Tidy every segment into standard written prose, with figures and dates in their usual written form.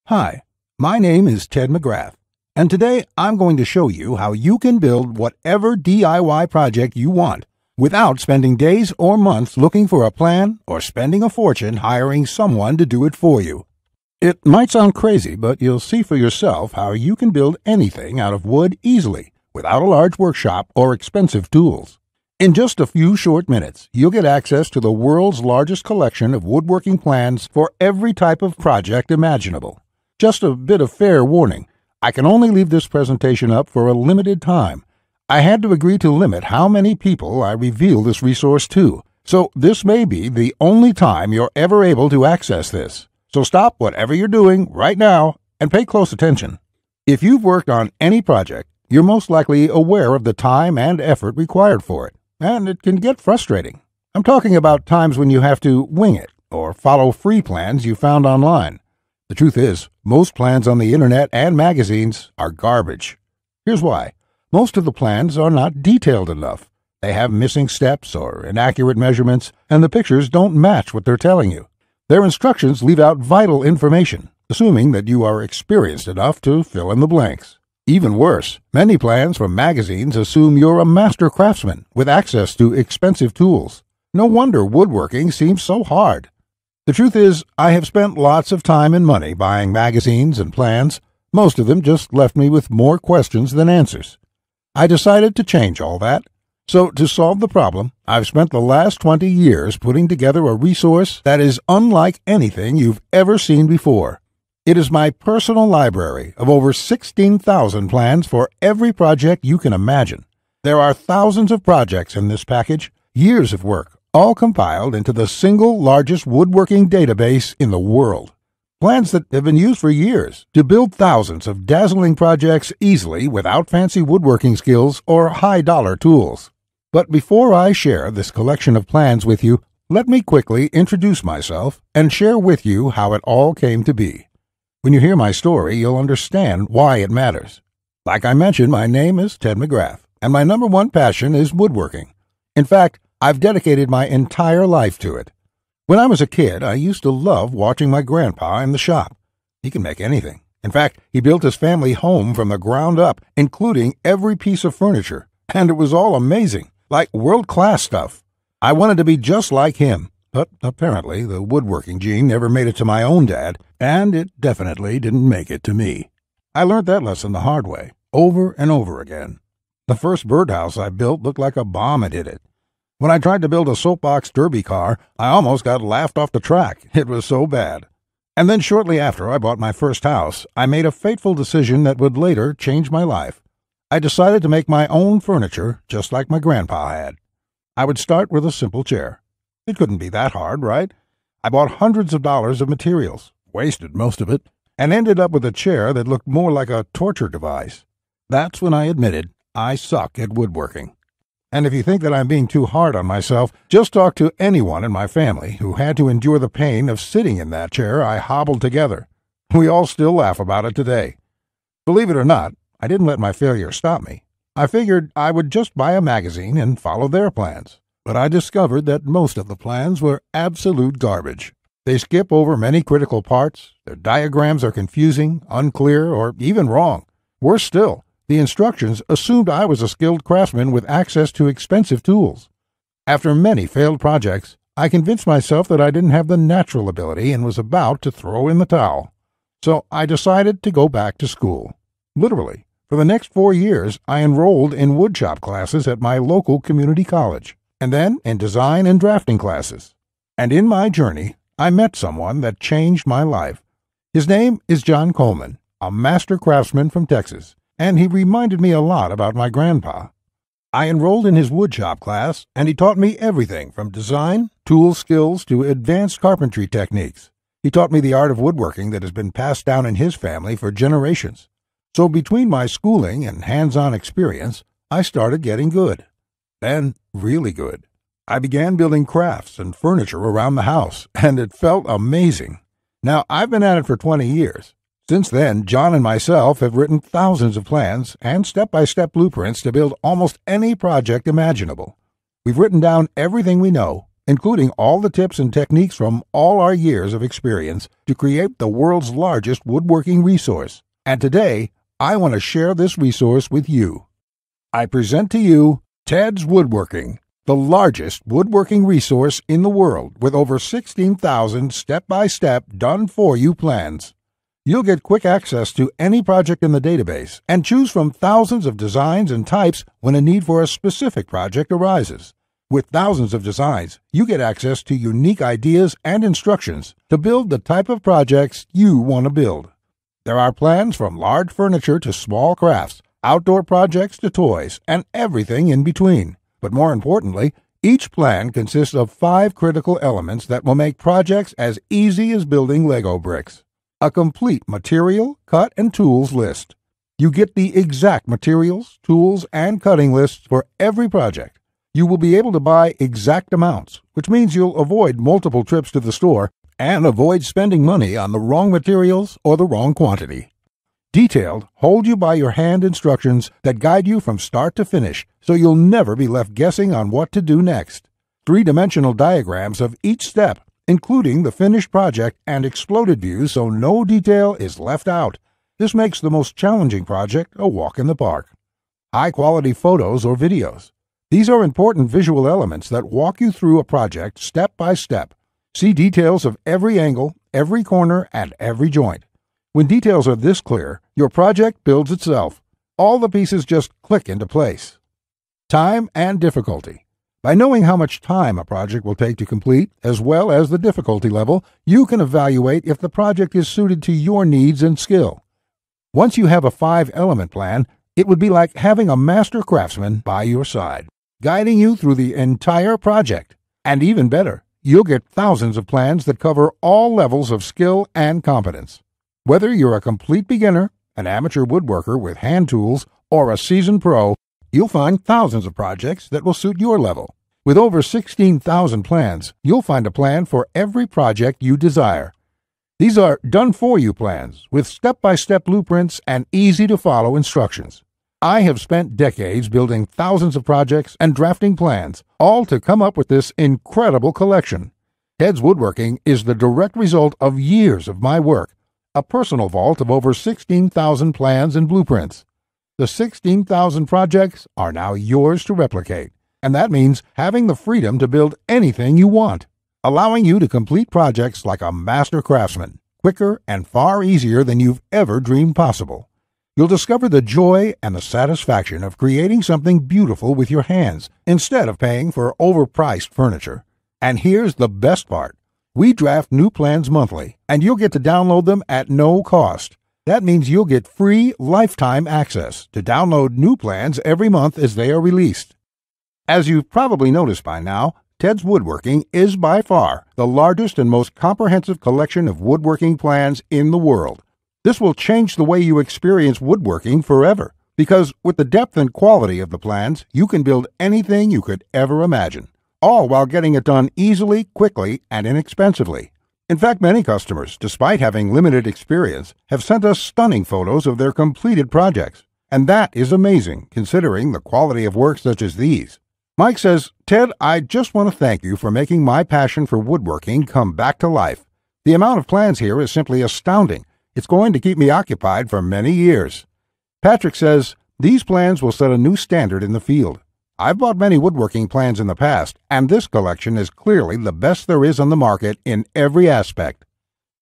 Hi, my name is Ted McGrath, and today I'm going to show you how you can build whatever DIY project you want without spending days or months looking for a plan or spending a fortune hiring someone to do it for you. It might sound crazy, but you'll see for yourself how you can build anything out of wood easily without a large workshop or expensive tools. In just a few short minutes, you'll get access to the world's largest collection of woodworking plans for every type of project imaginable. Just a bit of fair warning, I can only leave this presentation up for a limited time. I had to agree to limit how many people I reveal this resource to, so this may be the only time you're ever able to access this. So stop whatever you're doing right now and pay close attention. If you've worked on any project, you're most likely aware of the time and effort required for it, and it can get frustrating. I'm talking about times when you have to wing it or follow free plans you found online. The truth is, most plans on the internet and magazines are garbage. Here's why. Most of the plans are not detailed enough. They have missing steps or inaccurate measurements, and the pictures don't match what they're telling you. Their instructions leave out vital information, assuming that you are experienced enough to fill in the blanks. Even worse, many plans from magazines assume you're a master craftsman with access to expensive tools. No wonder woodworking seems so hard. The truth is, I have spent lots of time and money buying magazines and plans. Most of them just left me with more questions than answers. I decided to change all that. So, to solve the problem, I've spent the last 20 years putting together a resource that is unlike anything you've ever seen before. It is my personal library of over 16,000 plans for every project you can imagine. There are thousands of projects in this package, years of work, all compiled into the single largest woodworking database in the world. Plans that have been used for years to build thousands of dazzling projects easily without fancy woodworking skills or high-dollar tools. But before I share this collection of plans with you, let me quickly introduce myself and share with you how it all came to be. When you hear my story, you'll understand why it matters. Like I mentioned, my name is Ted McGrath, and my number one passion is woodworking. In fact, I've dedicated my entire life to it. When I was a kid, I used to love watching my grandpa in the shop. He can make anything. In fact, he built his family home from the ground up, including every piece of furniture, and it was all amazing, like world-class stuff. I wanted to be just like him, but apparently the woodworking gene never made it to my own dad, and it definitely didn't make it to me. I learned that lesson the hard way, over and over again. The first birdhouse I built looked like a bomb had hit it. When I tried to build a soapbox derby car, I almost got laughed off the track. It was so bad. And then shortly after I bought my first house, I made a fateful decision that would later change my life. I decided to make my own furniture just like my grandpa had. I would start with a simple chair. It couldn't be that hard, right? I bought hundreds of dollars of materials, wasted most of it, and ended up with a chair that looked more like a torture device. That's when I admitted I suck at woodworking. And if you think that I'm being too hard on myself, just talk to anyone in my family who had to endure the pain of sitting in that chair I hobbled together. We all still laugh about it today. Believe it or not, I didn't let my failure stop me. I figured I would just buy a magazine and follow their plans. But I discovered that most of the plans were absolute garbage. They skip over many critical parts, their diagrams are confusing, unclear, or even wrong. Worse still, the instructions assumed I was a skilled craftsman with access to expensive tools. After many failed projects, I convinced myself that I didn't have the natural ability and was about to throw in the towel. So I decided to go back to school. Literally, for the next 4 years, I enrolled in woodshop classes at my local community college, and then in design and drafting classes. And in my journey, I met someone that changed my life. His name is John Coleman, a master craftsman from Texas, and he reminded me a lot about my grandpa. I enrolled in his woodshop class, and he taught me everything from design, tool skills, to advanced carpentry techniques. He taught me the art of woodworking that has been passed down in his family for generations. So between my schooling and hands-on experience, I started getting good. Then, really good. I began building crafts and furniture around the house, and it felt amazing. Now, I've been at it for 20 years. Since then, John and myself have written thousands of plans and step-by-step blueprints to build almost any project imaginable. We've written down everything we know, including all the tips and techniques from all our years of experience to create the world's largest woodworking resource. And today, I want to share this resource with you. I present to you Ted's Woodworking, the largest woodworking resource in the world with over 16,000 step-by-step done-for-you plans. You'll get quick access to any project in the database and choose from thousands of designs and types when a need for a specific project arises. With thousands of designs, you get access to unique ideas and instructions to build the type of projects you want to build. There are plans from large furniture to small crafts, outdoor projects to toys, and everything in between. But more importantly, each plan consists of 5 critical elements that will make projects as easy as building Lego bricks. A complete material, cut, and tools list. You get the exact materials, tools, and cutting lists for every project. You will be able to buy exact amounts, which means you'll avoid multiple trips to the store and avoid spending money on the wrong materials or the wrong quantity. Detailed, hold-you-by-your-hand instructions that guide you from start to finish, so you'll never be left guessing on what to do next. 3-dimensional diagrams of each step, including the finished project and exploded views so no detail is left out. This makes the most challenging project a walk in the park. High-quality photos or videos. These are important visual elements that walk you through a project step by step. See details of every angle, every corner, and every joint. When details are this clear, your project builds itself. All the pieces just click into place. Time and difficulty. By knowing how much time a project will take to complete, as well as the difficulty level, you can evaluate if the project is suited to your needs and skill. Once you have a 5-element plan, it would be like having a master craftsman by your side, guiding you through the entire project. And even better, you'll get thousands of plans that cover all levels of skill and competence. Whether you're a complete beginner, an amateur woodworker with hand tools, or a seasoned pro, you'll find thousands of projects that will suit your level. With over 16,000 plans, you'll find a plan for every project you desire. These are done-for-you plans with step-by-step blueprints and easy-to-follow instructions. I have spent decades building thousands of projects and drafting plans, all to come up with this incredible collection. Ted's Woodworking is the direct result of years of my work, a personal vault of over 16,000 plans and blueprints. The 16,000 projects are now yours to replicate, and that means having the freedom to build anything you want, allowing you to complete projects like a master craftsman, quicker and far easier than you've ever dreamed possible. You'll discover the joy and the satisfaction of creating something beautiful with your hands instead of paying for overpriced furniture. And here's the best part. We draft new plans monthly, and you'll get to download them at no cost. That means you'll get free lifetime access to download new plans every month as they are released. As you've probably noticed by now, Ted's Woodworking is by far the largest and most comprehensive collection of woodworking plans in the world. This will change the way you experience woodworking forever, because with the depth and quality of the plans, you can build anything you could ever imagine, all while getting it done easily, quickly, and inexpensively. In fact, many customers, despite having limited experience, have sent us stunning photos of their completed projects. And that is amazing, considering the quality of work such as these. Mike says, "Ted, I just want to thank you for making my passion for woodworking come back to life. The amount of plans here is simply astounding. It's going to keep me occupied for many years." Patrick says, "These plans will set a new standard in the field. I've bought many woodworking plans in the past, and this collection is clearly the best there is on the market in every aspect."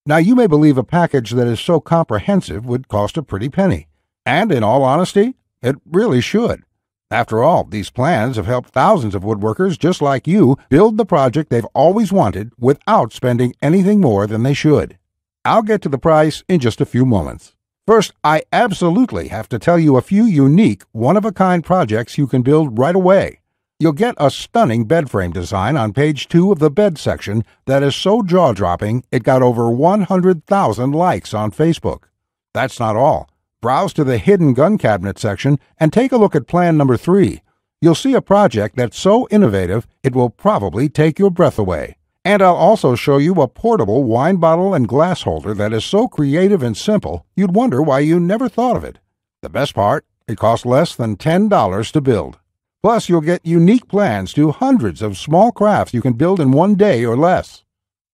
Now, you may believe a package that is so comprehensive would cost a pretty penny. And in all honesty, it really should. After all, these plans have helped thousands of woodworkers just like you build the project they've always wanted without spending anything more than they should. I'll get to the price in just a few moments. First, I absolutely have to tell you a few unique, one-of-a-kind projects you can build right away. You'll get a stunning bed frame design on page 2 of the bed section that is so jaw-dropping it got over 100,000 likes on Facebook. That's not all. Browse to the hidden gun cabinet section and take a look at plan number 3. You'll see a project that's so innovative it will probably take your breath away. And I'll also show you a portable wine bottle and glass holder that is so creative and simple, you'd wonder why you never thought of it. The best part, it costs less than $10 to build. Plus, you'll get unique plans to hundreds of small crafts you can build in one day or less.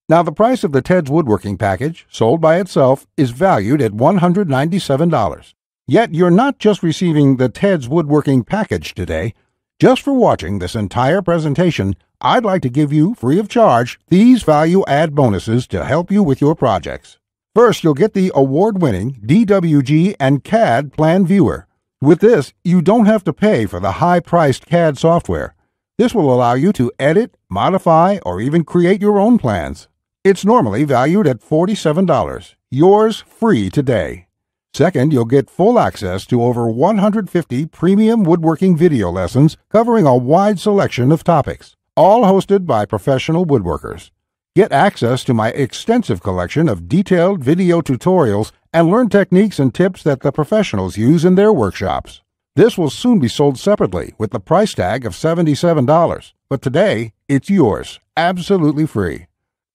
Now, the price of the Ted's Woodworking Package, sold by itself, is valued at $197. Yet, you're not just receiving the Ted's Woodworking Package today. Just for watching this entire presentation, I'd like to give you, free of charge, these value-add bonuses to help you with your projects. First, you'll get the award-winning DWG and CAD Plan Viewer. With this, you don't have to pay for the high-priced CAD software. This will allow you to edit, modify, or even create your own plans. It's normally valued at $47. Yours free today. Second, you'll get full access to over 150 premium woodworking video lessons covering a wide selection of topics, all hosted by professional woodworkers. Get access to my extensive collection of detailed video tutorials and learn techniques and tips that the professionals use in their workshops. This will soon be sold separately with the price tag of $77, but today it's yours, absolutely free.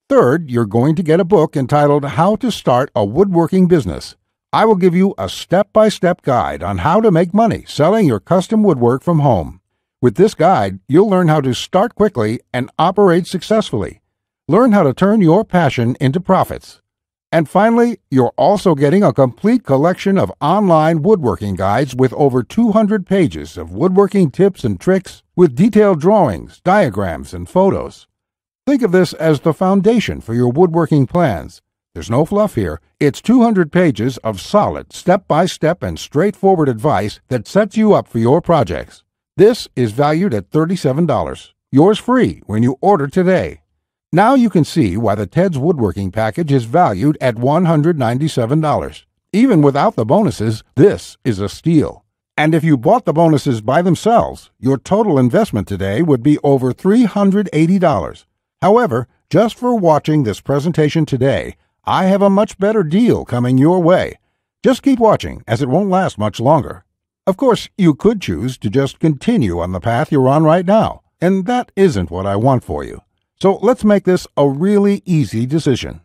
Third, you're going to get a book entitled How to Start a Woodworking Business. I will give you a step-by-step guide on how to make money selling your custom woodwork from home. With this guide, you'll learn how to start quickly and operate successfully. Learn how to turn your passion into profits. And finally, you're also getting a complete collection of online woodworking guides with over 200 pages of woodworking tips and tricks with detailed drawings, diagrams, and photos. Think of this as the foundation for your woodworking plans. There's no fluff here. It's 200 pages of solid, step-by-step and straightforward advice that sets you up for your projects. This is valued at $37. Yours free when you order today. Now you can see why the Ted's Woodworking Package is valued at $197. Even without the bonuses, this is a steal. And if you bought the bonuses by themselves, your total investment today would be over $380. However, just for watching this presentation today, I have a much better deal coming your way. Just keep watching, as it won't last much longer. Of course, you could choose to just continue on the path you're on right now, and that isn't what I want for you. So let's make this a really easy decision.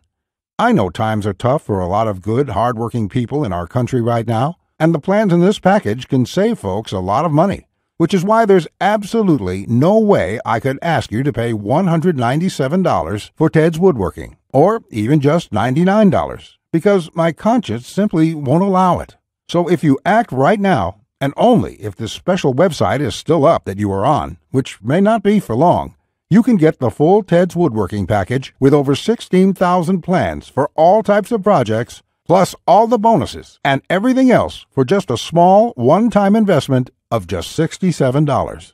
I know times are tough for a lot of good, hard-working people in our country right now, and the plans in this package can save folks a lot of money, which is why there's absolutely no way I could ask you to pay $197 for Ted's Woodworking, or even just $99, because my conscience simply won't allow it. So if you act right now, and only if this special website is still up that you are on, which may not be for long, you can get the full Ted's Woodworking Package with over 16,000 plans for all types of projects, plus all the bonuses and everything else for just a small one-time investment of just $67.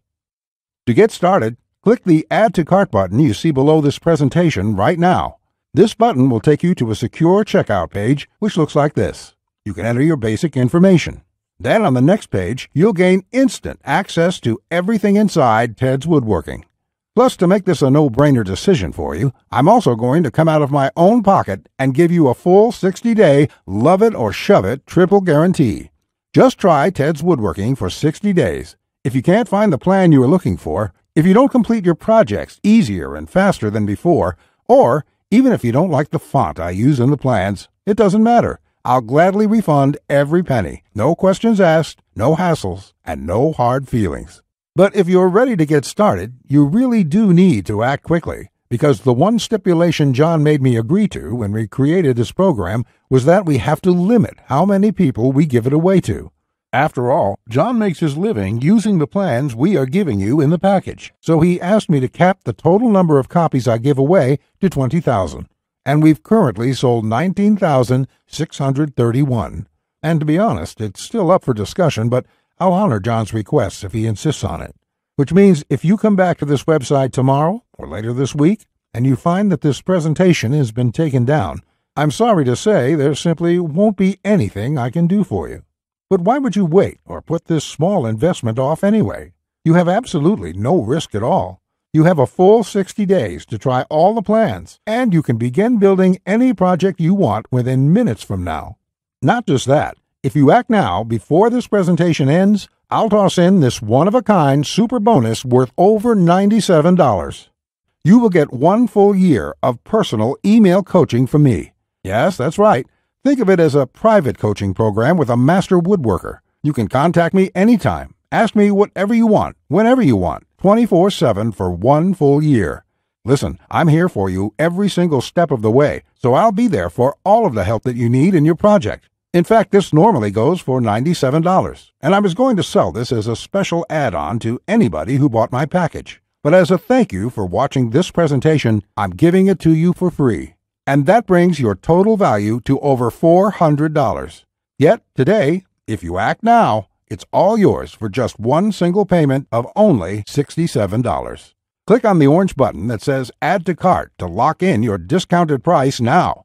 To get started, click the Add to Cart button you see below this presentation right now. This button will take you to a secure checkout page, which looks like this. You can enter your basic information. Then on the next page, you'll gain instant access to everything inside Ted's Woodworking. Plus, to make this a no-brainer decision for you, I'm also going to come out of my own pocket and give you a full 60-day love-it-or-shove-it triple guarantee. Just try Ted's Woodworking for 60 days. If you can't find the plan you are looking for, if you don't complete your projects easier and faster than before, or even if you don't like the font I use in the plans, it doesn't matter. I'll gladly refund every penny. No questions asked, no hassles, and no hard feelings. But if you're ready to get started, you really do need to act quickly, because the one stipulation John made me agree to when we created this program was that we have to limit how many people we give it away to. After all, John makes his living using the plans we are giving you in the package, so he asked me to cap the total number of copies I give away to 20,000. And we've currently sold 19,631. And to be honest, it's still up for discussion, but I'll honor John's requests if he insists on it. Which means if you come back to this website tomorrow or later this week, and you find that this presentation has been taken down, I'm sorry to say there simply won't be anything I can do for you. But why would you wait or put this small investment off anyway? You have absolutely no risk at all. You have a full 60 days to try all the plans, and you can begin building any project you want within minutes from now. Not just that, if you act now before this presentation ends, I'll toss in this one-of-a-kind super bonus worth over $97. You will get 1 full year of personal email coaching from me. Yes, that's right. Think of it as a private coaching program with a master woodworker. You can contact me anytime, Ask me whatever you want, whenever you want, 24/7 for 1 full year. Listen, I'm here for you every single step of the way, so I'll be there for all of the help that you need in your project. In fact, this normally goes for $97, and I was going to sell this as a special add-on to anybody who bought my package. But as a thank you for watching this presentation, I'm giving it to you for free. And that brings your total value to over $400. Yet, today, if you act now, it's all yours for just one single payment of only $67. Click on the orange button that says Add to Cart to lock in your discounted price now.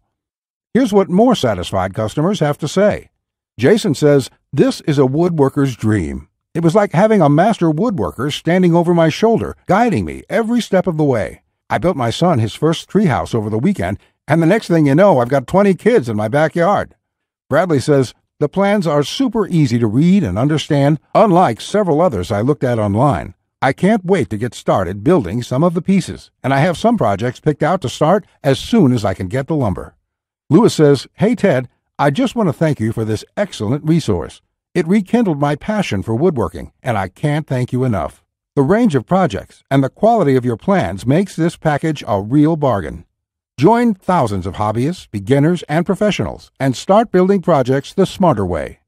Here's what more satisfied customers have to say. Jason says, "This is a woodworker's dream. It was like having a master woodworker standing over my shoulder, guiding me every step of the way. I built my son his first treehouse over the weekend, and the next thing you know, I've got 20 kids in my backyard." Bradley says, "The plans are super easy to read and understand, unlike several others I looked at online. I can't wait to get started building some of the pieces, and I have some projects picked out to start as soon as I can get the lumber." Lewis says, "Hey Ted, I just want to thank you for this excellent resource. It rekindled my passion for woodworking, and I can't thank you enough. The range of projects and the quality of your plans makes this package a real bargain. Join thousands of hobbyists, beginners, and professionals, and start building projects the smarter way."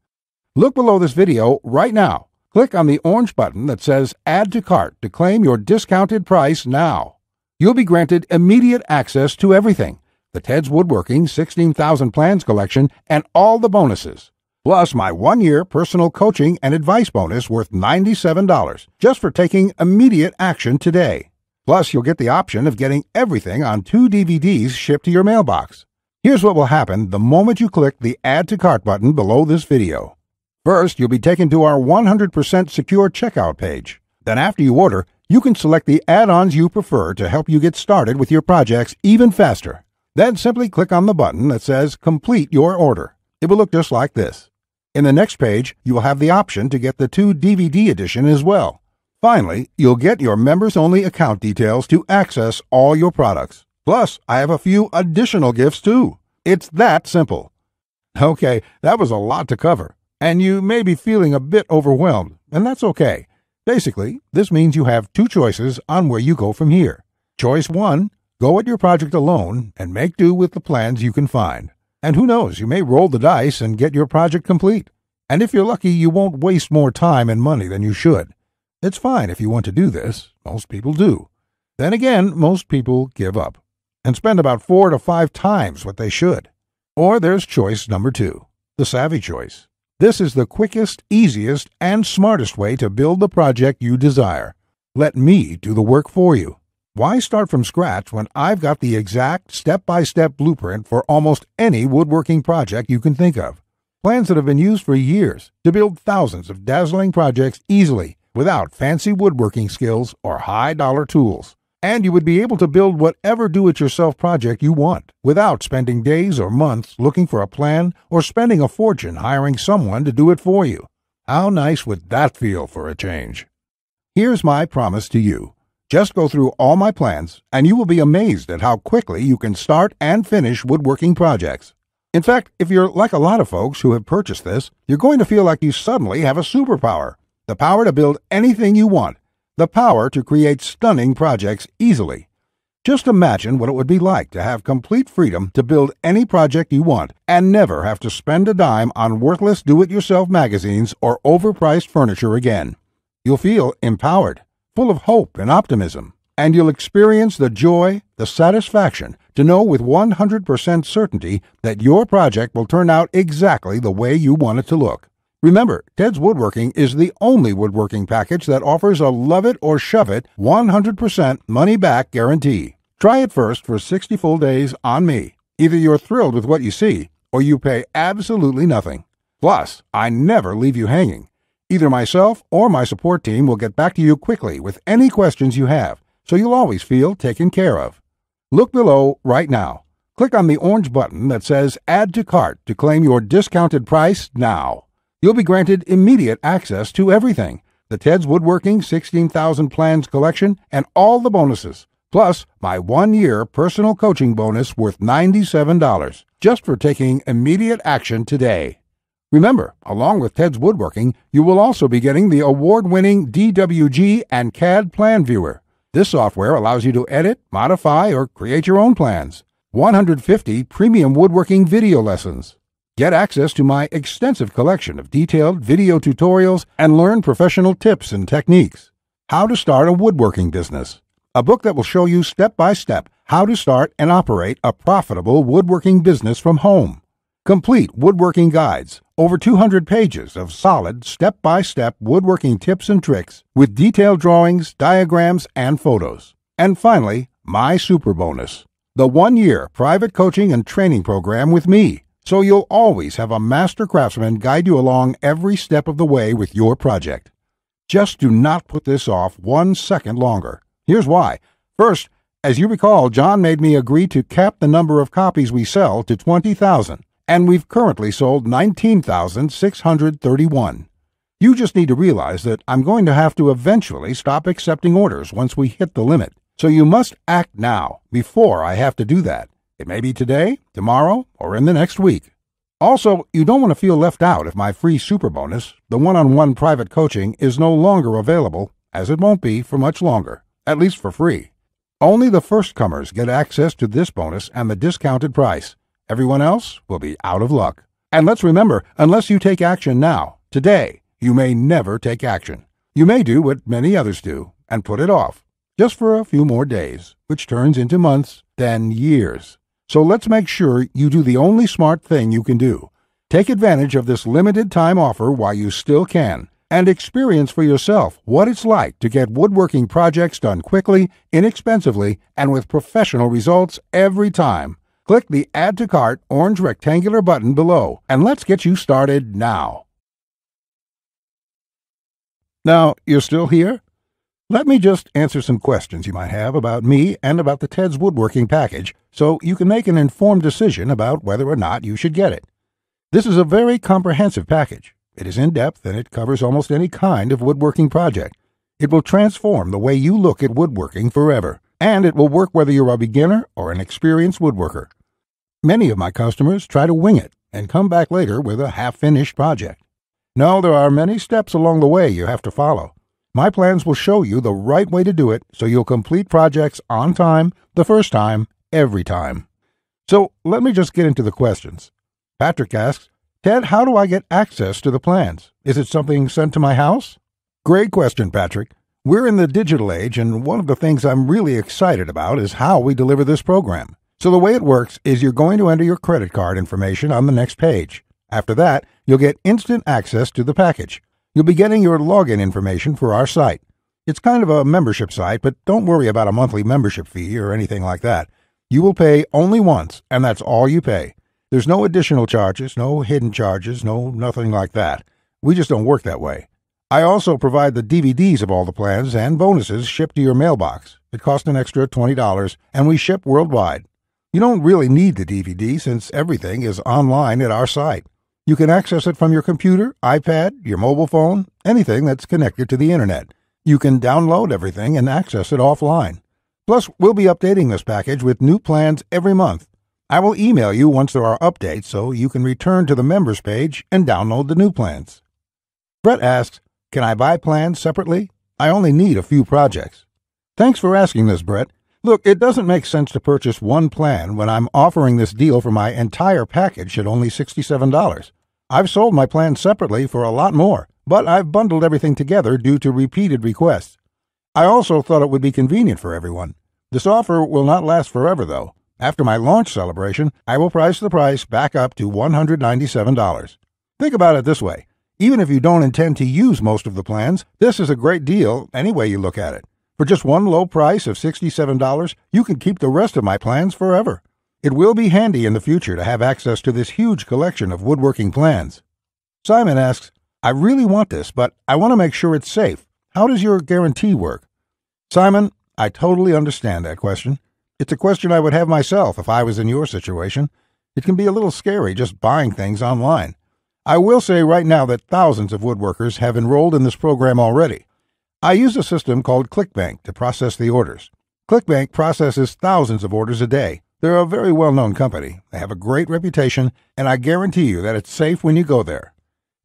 Look below this video right now. Click on the orange button that says Add to Cart to claim your discounted price now. You'll be granted immediate access to everything: the Ted's Woodworking 16,000 Plans collection and all the bonuses, plus my 1-year personal coaching and advice bonus worth $97 just for taking immediate action today. Plus, you'll get the option of getting everything on 2 DVDs shipped to your mailbox. Here's what will happen the moment you click the Add to Cart button below this video. First, you'll be taken to our 100% secure checkout page. Then after you order, you can select the add-ons you prefer to help you get started with your projects even faster. Then simply click on the button that says Complete Your Order. It will look just like this. In the next page, you will have the option to get the 2 DVD edition as well. Finally, you'll get your members-only account details to access all your products. Plus, I have a few additional gifts too. It's that simple. Okay, that was a lot to cover, and you may be feeling a bit overwhelmed, and that's okay. Basically, this means you have 2 choices on where you go from here. Choice 1, go at your project alone and make do with the plans you can find. And who knows, you may roll the dice and get your project complete. And if you're lucky, you won't waste more time and money than you should. It's fine if you want to do this. Most people do. Then again, most people give up and spend about 4 to 5 times what they should. Or there's choice number 2, the savvy choice. This is the quickest, easiest, and smartest way to build the project you desire. Let me do the work for you. Why start from scratch when I've got the exact step-by-step blueprint for almost any woodworking project you can think of? Plans that have been used for years to build thousands of dazzling projects easily without fancy woodworking skills or high-dollar tools. And you would be able to build whatever do-it-yourself project you want without spending days or months looking for a plan or spending a fortune hiring someone to do it for you. How nice would that feel for a change? Here's my promise to you. Just go through all my plans, and you will be amazed at how quickly you can start and finish woodworking projects. In fact, if you're like a lot of folks who have purchased this, you're going to feel like you suddenly have a superpower. The power to build anything you want. The power to create stunning projects easily. Just imagine what it would be like to have complete freedom to build any project you want and never have to spend a dime on worthless do-it-yourself magazines or overpriced furniture again. You'll feel empowered, full of hope and optimism, and you'll experience the joy, the satisfaction to know with 100% certainty that your project will turn out exactly the way you want it to look. Remember, Ted's Woodworking is the only woodworking package that offers a love-it-or-shove-it 100% money-back guarantee. Try it first for 60 full days on me. Either you're thrilled with what you see, or you pay absolutely nothing. Plus, I never leave you hanging. Either myself or my support team will get back to you quickly with any questions you have, so you'll always feel taken care of. Look below right now. Click on the orange button that says Add to Cart to claim your discounted price now. You'll be granted immediate access to everything: the Ted's Woodworking 16,000 Plans collection and all the bonuses, plus my 1-year personal coaching bonus worth $97 just for taking immediate action today. Remember, along with Ted's Woodworking, you will also be getting the award-winning DWG and CAD Plan Viewer. This software allows you to edit, modify, or create your own plans. 150 premium woodworking video lessons. Get access to my extensive collection of detailed video tutorials and learn professional tips and techniques. How to Start a Woodworking Business. A book that will show you step-by-step how to start and operate a profitable woodworking business from home. Complete woodworking guides, over 200 pages of solid step-by-step woodworking tips and tricks with detailed drawings, diagrams, and photos. And finally, my super bonus, the 1-year private coaching and training program with me, so you'll always have a master craftsman guide you along every step of the way with your project. Just do not put this off 1 second longer. Here's why. First, as you recall, John made me agree to cap the number of copies we sell to 20,000, and we've currently sold 19,631. You just need to realize that I'm going to have to eventually stop accepting orders once we hit the limit, so you must act now before I have to do that. It may be today, tomorrow, or in the next week. Also, you don't want to feel left out if my free super bonus, the one-on-one private coaching, is no longer available, as it won't be for much longer, at least for free. Only the first comers get access to this bonus and the discounted price. Everyone else will be out of luck. And let's remember, unless you take action now, today, you may never take action. You may do what many others do and put it off, just for a few more days, which turns into months, then years. So let's make sure you do the only smart thing you can do. Take advantage of this limited time offer while you still can, and experience for yourself what it's like to get woodworking projects done quickly, inexpensively, and with professional results every time. Click the Add to Cart orange rectangular button below, and let's get you started now. Now, you're still here? Let me just answer some questions you might have about me and about the Ted's Woodworking package so you can make an informed decision about whether or not you should get it. This is a very comprehensive package. It is in-depth and it covers almost any kind of woodworking project. It will transform the way you look at woodworking forever, and it will work whether you're a beginner or an experienced woodworker. Many of my customers try to wing it and come back later with a half-finished project. No, there are many steps along the way you have to follow. My plans will show you the right way to do it so you'll complete projects on time, the first time, every time. So let me just get into the questions. Patrick asks, Ted, how do I get access to the plans? Is it something sent to my house? Great question, Patrick. We're in the digital age, and one of the things I'm really excited about is how we deliver this program. So the way it works is you're going to enter your credit card information on the next page. After that, you'll get instant access to the package. You'll be getting your login information for our site. It's kind of a membership site, but don't worry about a monthly membership fee or anything like that. You will pay only once, and that's all you pay. There's no additional charges, no hidden charges, nothing like that. We just don't work that way. I also provide the DVDs of all the plans and bonuses shipped to your mailbox. It costs an extra $20, and we ship worldwide. You don't really need the DVD since everything is online at our site. You can access it from your computer, iPad, your mobile phone, anything that's connected to the internet. You can download everything and access it offline. Plus, we'll be updating this package with new plans every month. I will email you once there are updates so you can return to the members page and download the new plans. Brett asks, can I buy plans separately? I only need a few projects. Thanks for asking this, Brett. Look, it doesn't make sense to purchase one plan when I'm offering this deal for my entire package at only $67. I've sold my plans separately for a lot more, but I've bundled everything together due to repeated requests. I also thought it would be convenient for everyone. This offer will not last forever, though. After my launch celebration, I will price the price back up to $197. Think about it this way. Even if you don't intend to use most of the plans, this is a great deal any way you look at it. For just one low price of $67, you can keep the rest of my plans forever. It will be handy in the future to have access to this huge collection of woodworking plans. Simon asks, I really want this, but I want to make sure it's safe. How does your guarantee work? Simon, I totally understand that question. It's a question I would have myself if I was in your situation. It can be a little scary just buying things online. I will say right now that thousands of woodworkers have enrolled in this program already. I use a system called ClickBank to process the orders. ClickBank processes thousands of orders a day. They're a very well-known company. They have a great reputation, and I guarantee you that it's safe when you go there.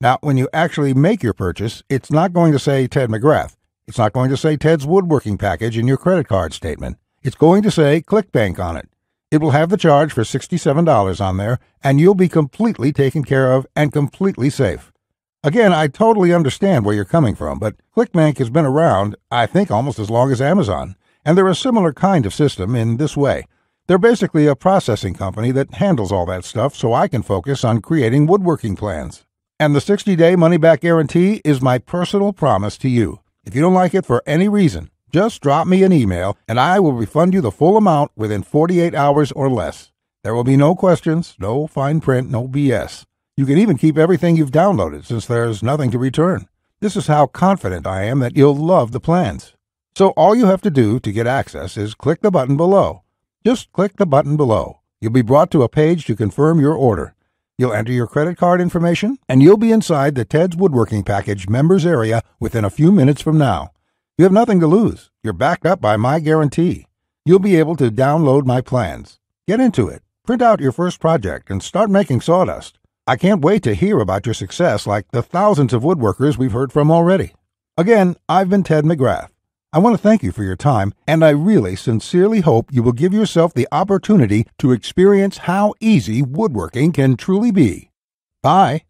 Now, when you actually make your purchase, it's not going to say Ted McGrath. It's not going to say Ted's woodworking package in your credit card statement. It's going to say ClickBank on it. It will have the charge for $67 on there, and you'll be completely taken care of and completely safe. Again, I totally understand where you're coming from, but ClickBank has been around, I think, almost as long as Amazon, and they're a similar kind of system in this way. They're basically a processing company that handles all that stuff so I can focus on creating woodworking plans. And the 60-day money-back guarantee is my personal promise to you. If you don't like it for any reason, just drop me an email and I will refund you the full amount within 48 hours or less. There will be no questions, no fine print, no BS. You can even keep everything you've downloaded since there's nothing to return. This is how confident I am that you'll love the plans. So all you have to do to get access is click the button below. Just click the button below. You'll be brought to a page to confirm your order. You'll enter your credit card information, and you'll be inside the Ted's Woodworking Package members area within a few minutes from now. You have nothing to lose. You're backed up by my guarantee. You'll be able to download my plans. Get into it. Print out your first project and start making sawdust. I can't wait to hear about your success like the thousands of woodworkers we've heard from already. Again, I've been Ted McGrath. I want to thank you for your time, and I really sincerely hope you will give yourself the opportunity to experience how easy woodworking can truly be. Bye.